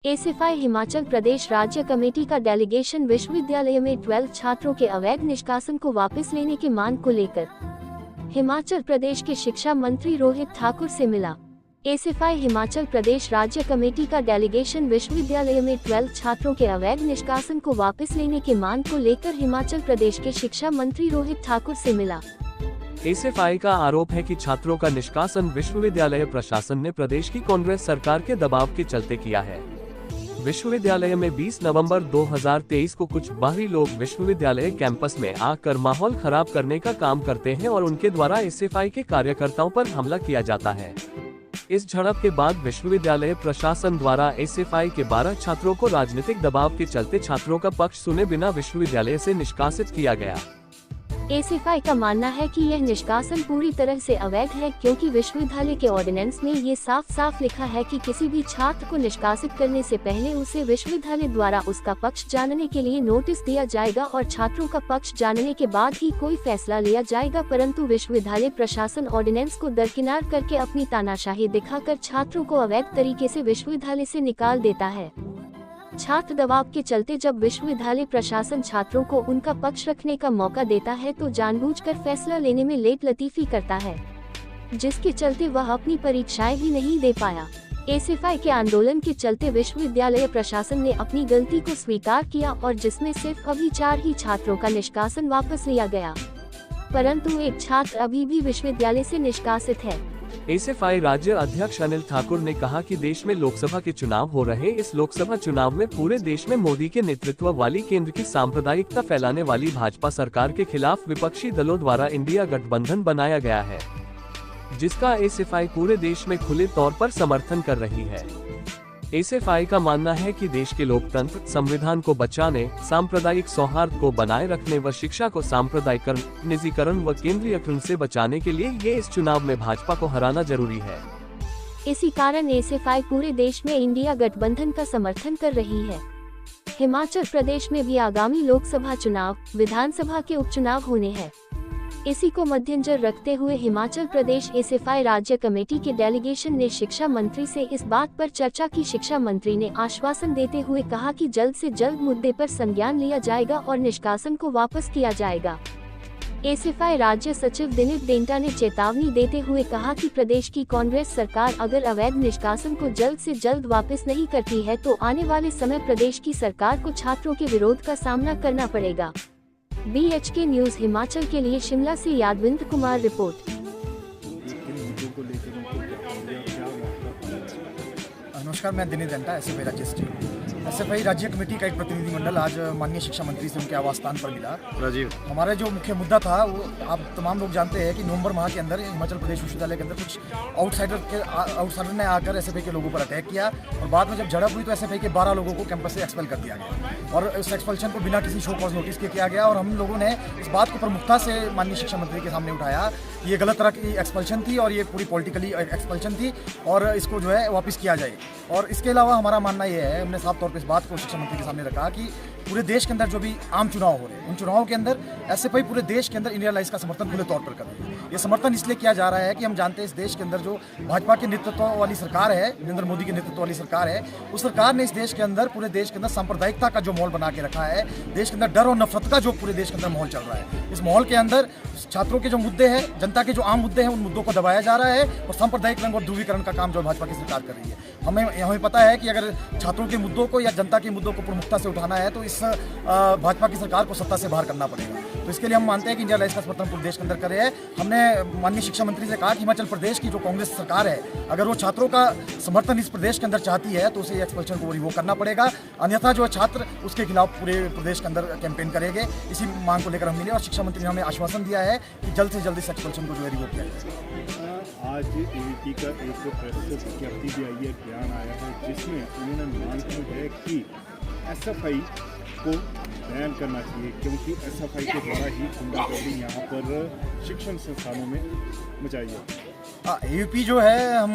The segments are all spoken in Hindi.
एसएफआई हिमाचल प्रदेश राज्य कमेटी का डेलीगेशन विश्वविद्यालय में 12 छात्रों के अवैध निष्कासन को वापस लेने की मांग को लेकर हिमाचल प्रदेश के शिक्षा मंत्री रोहित ठाकुर से मिला। एसएफआई हिमाचल प्रदेश राज्य कमेटी का डेलीगेशन विश्वविद्यालय में 12 छात्रों के अवैध निष्कासन को वापस लेने की मांग को लेकर हिमाचल प्रदेश के शिक्षा मंत्री रोहित ठाकुर से मिला। एसएफआई का आरोप है कि छात्रों का निष्कासन विश्वविद्यालय प्रशासन ने प्रदेश की कांग्रेस सरकार के दबाव के चलते किया है। विश्वविद्यालय में 20 नवंबर 2023 को कुछ बाहरी लोग विश्वविद्यालय कैंपस में आकर माहौल खराब करने का काम करते हैं और उनके द्वारा एसएफआई के कार्यकर्ताओं पर हमला किया जाता है। इस झड़प के बाद विश्वविद्यालय प्रशासन द्वारा एसएफआई के 12 छात्रों को राजनीतिक दबाव के चलते छात्रों का पक्ष सुने बिना विश्वविद्यालय से निष्कासित किया गया। एसएफआई का मानना है कि यह निष्कासन पूरी तरह से अवैध है, क्योंकि विश्वविद्यालय के ऑर्डिनेंस में ये साफ साफ लिखा है कि किसी भी छात्र को निष्कासित करने से पहले उसे विश्वविद्यालय द्वारा उसका पक्ष जानने के लिए नोटिस दिया जाएगा और छात्रों का पक्ष जानने के बाद ही कोई फैसला लिया जाएगा। परंतु विश्वविद्यालय प्रशासन ऑर्डिनेंस को दरकिनार करके अपनी तानाशाही दिखाकर छात्रों को अवैध तरीके से विश्वविद्यालय से निकाल देता है। छात्र दबाव के चलते जब विश्वविद्यालय प्रशासन छात्रों को उनका पक्ष रखने का मौका देता है तो जानबूझकर फैसला लेने में लेट लतीफी करता है, जिसके चलते वह अपनी परीक्षाएं भी नहीं दे पाया। एसएफआई के आंदोलन के चलते विश्वविद्यालय प्रशासन ने अपनी गलती को स्वीकार किया और जिसमें सिर्फ अभी 4 ही छात्रों का निष्कासन वापस लिया गया, परंतु एक छात्र अभी भी विश्वविद्यालय से निष्कासित है। एसएफआई राज्य अध्यक्ष अनिल ठाकुर ने कहा कि देश में लोकसभा के चुनाव हो रहे, इस लोकसभा चुनाव में पूरे देश में मोदी के नेतृत्व वाली केंद्र की सांप्रदायिकता फैलाने वाली भाजपा सरकार के खिलाफ विपक्षी दलों द्वारा इंडिया गठबंधन बनाया गया है, जिसका एसएफआई पूरे देश में खुले तौर पर समर्थन कर रही है। एसएफआई का मानना है कि देश के लोकतंत्र, संविधान को बचाने, सांप्रदायिक सौहार्द को बनाए रखने व शिक्षा को सांप्रदायिकरण, निजीकरण व केंद्रीयकरण से बचाने के लिए ये इस चुनाव में भाजपा को हराना जरूरी है। इसी कारण एसएफआई पूरे देश में इंडिया गठबंधन का समर्थन कर रही है। हिमाचल प्रदेश में भी आगामी लोकसभा चुनाव, विधानसभा के उपचुनाव होने हैं। इसी को मद्देनजर रखते हुए हिमाचल प्रदेश एसएफआई राज्य कमेटी के डेलीगेशन ने शिक्षा मंत्री से इस बात पर चर्चा की। शिक्षा मंत्री ने आश्वासन देते हुए कहा कि जल्द से जल्द मुद्दे पर संज्ञान लिया जाएगा और निष्कासन को वापस किया जाएगा। एसएफआई राज्य सचिव दिलीप डेंटा ने चेतावनी देते हुए कहा कि प्रदेश की कांग्रेस सरकार अगर अवैध निष्कासन को जल्द से जल्द वापस नहीं करती है तो आने वाले समय प्रदेश की सरकार को छात्रों के विरोध का सामना करना पड़ेगा। BHK न्यूज हिमाचल के लिए शिमला से यादविंद कुमार रिपोर्ट। नमस्कार, मैं दिलीप डेंटा, एसएफआई राज्य कमेटी का एक प्रतिनिधिमंडल आज माननीय शिक्षा मंत्री से उनके आवास स्थान पर मिला। राजीव, हमारा जो मुख्य मुद्दा था वो आप तमाम लोग जानते हैं कि नवंबर माह के अंदर हिमाचल प्रदेश विश्वविद्यालय के अंदर कुछ आउटसाइडर ने आकर एसएफआई के लोगों पर अटैक किया और बाद में जब झड़प हुई तो एसएफआई के 12 लोगों को कैंपस से एक्सपेल कर दिया गया और उस एक्सपल्शन को बिना किसी शो कॉज नोटिस के किया गया। और हम लोगों ने इस बात को प्रमुखता से माननीय शिक्षा मंत्री के सामने उठाया, ये गलत तरह की एक्सपल्शन थी और ये पूरी पॉलिटिकली एक्सपल्शन थी और इसको जो है वापस किया जाए। और इसके अलावा हमारा मानना ये है, हमने साफ तौर पर इस बात को शिक्षा मंत्री के सामने रखा कि पूरे देश के अंदर जो भी आम चुनाव हो रहे हैं उन चुनावों के अंदर एसएफआई पूरे देश के अंदर इंडिया अलायंस का समर्थन खुले तौर पर कर रही है। ये समर्थन इसलिए किया जा रहा है कि हम जानते हैं इस देश के अंदर जो भाजपा के नेतृत्व वाली सरकार है, नरेंद्र मोदी के नेतृत्व वाली सरकार है, उस सरकार ने इस देश के अंदर पूरे देश के अंदर सांप्रदायिकता का जो माहौल बना के रखा है, देश के अंदर डर और नफरत का जो पूरे देश के अंदर माहौल चल रहा है, इस माहौल के अंदर छात्रों के जो मुद्दे हैं, जनता के जो आम मुद्दे हैं, उन मुद्दों को दबाया जा रहा है और सांप्रदायिक रंग और ध्रुवीकरण का काम जो भाजपा की सरकार कर रही है। हमें पता है कि अगर छात्रों के मुद्दों को या जनता के मुद्दों को प्रमुखता से उठाना है तो इस भाजपा की सरकार को सत्ता से बाहर करना पड़ेगा। तो इसके लिए हम मानते हैं कि इंडिया अलायंस का समर्थन पूरे देश के अंदर करे है। हमने माननीय शिक्षा मंत्री से कहा कि हिमाचल प्रदेश की जो कांग्रेस सरकार है, अगर वो छात्रों का समर्थन इस प्रदेश के अंदर चाहती है तो उसे एक्सपल्शन को रिवोक करना पड़ेगा, अन्यथा जो छात्र उसके खिलाफ पूरे प्रदेश के अंदर कैंपेन करेंगे। इसी मांग को लेकर हम मिले और शिक्षा मंत्री ने हमें आश्वासन दिया है कि जल्द से जल्द इस एक्सपल्शन को जो है रिवोक किया जाएगा। आज एबीपी का एक प्रेस विज्ञप्ति भी आई है, बयान आया है, जिसमें उन्होंने मांग की है कि एसएफआई को बैन करना चाहिए, क्योंकि एसएफआई के द्वारा ही गुंडागर्दी यहाँ पर शिक्षण संस्थानों में मचाई जाती है। एबीपी जो है, हम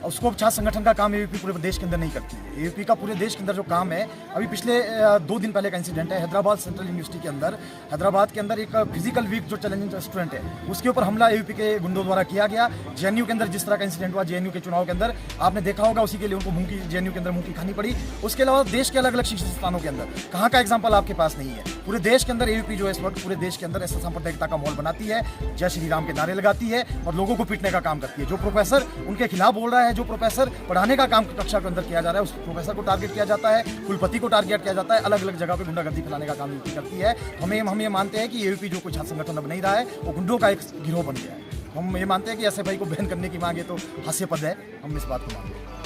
उसको छात्र संगठन का काम एबीवीपी पूरे देश के अंदर नहीं करती है। एबीवीपी का पूरे देश के अंदर जो काम है, अभी पिछले 2 दिन पहले का इंसिडेंट है हैदराबाद सेंट्रल यूनिवर्सिटी के अंदर। हैदराबाद के अंदर एक फिजिकल वीक जो चैलेंजिंग स्टूडेंट है, उसके ऊपर हमला एबीवीपी के गुंडों द्वारा किया गया। जेएनयू के अंदर जिस तरह का इंसिडेंट हुआ, जेएनयू के चुनाव के अंदर आपने देखा होगा, उसी के लिए उनको जेएनयू के अंदर मुंह की खानी पड़ी। उसके अलावा देश के अलग अलग शिक्षण संस्थानों के अंदर कहाँ का एग्जाम्पल आपके पास नहीं है? पूरे देश के अंदर एबीवीपी जो है इस वक्त पूरे देश के अंदर ऐसा सांप्रदायिकता का माहौल बनाती है, जय श्री राम के नारे लगाती है और लोगों को पीटने का काम करती है। जो प्रोफेसर उनके खिलाफ बोल रहा है, जो प्रोफेसर पढ़ाने का काम कक्षा के अंदर किया जा रहा है, उस प्रोफेसर को टारगेट किया जाता है, कुलपति को टारगेट किया जाता है, अलग अलग जगह पे गुंडागर्दी फैलाने का काम एबीवीपी करती है। हम ये मानते हैं कि एबीवीपी जो कोई छात्र संगठन अब नहीं रहा है, वो गुंडों का एक गिरोह बन गया है। हम ये मानते हैं कि एसएफआई को बैन करने की मांग है तो हास्यास्पद है, हम इस बात को मानते हैं।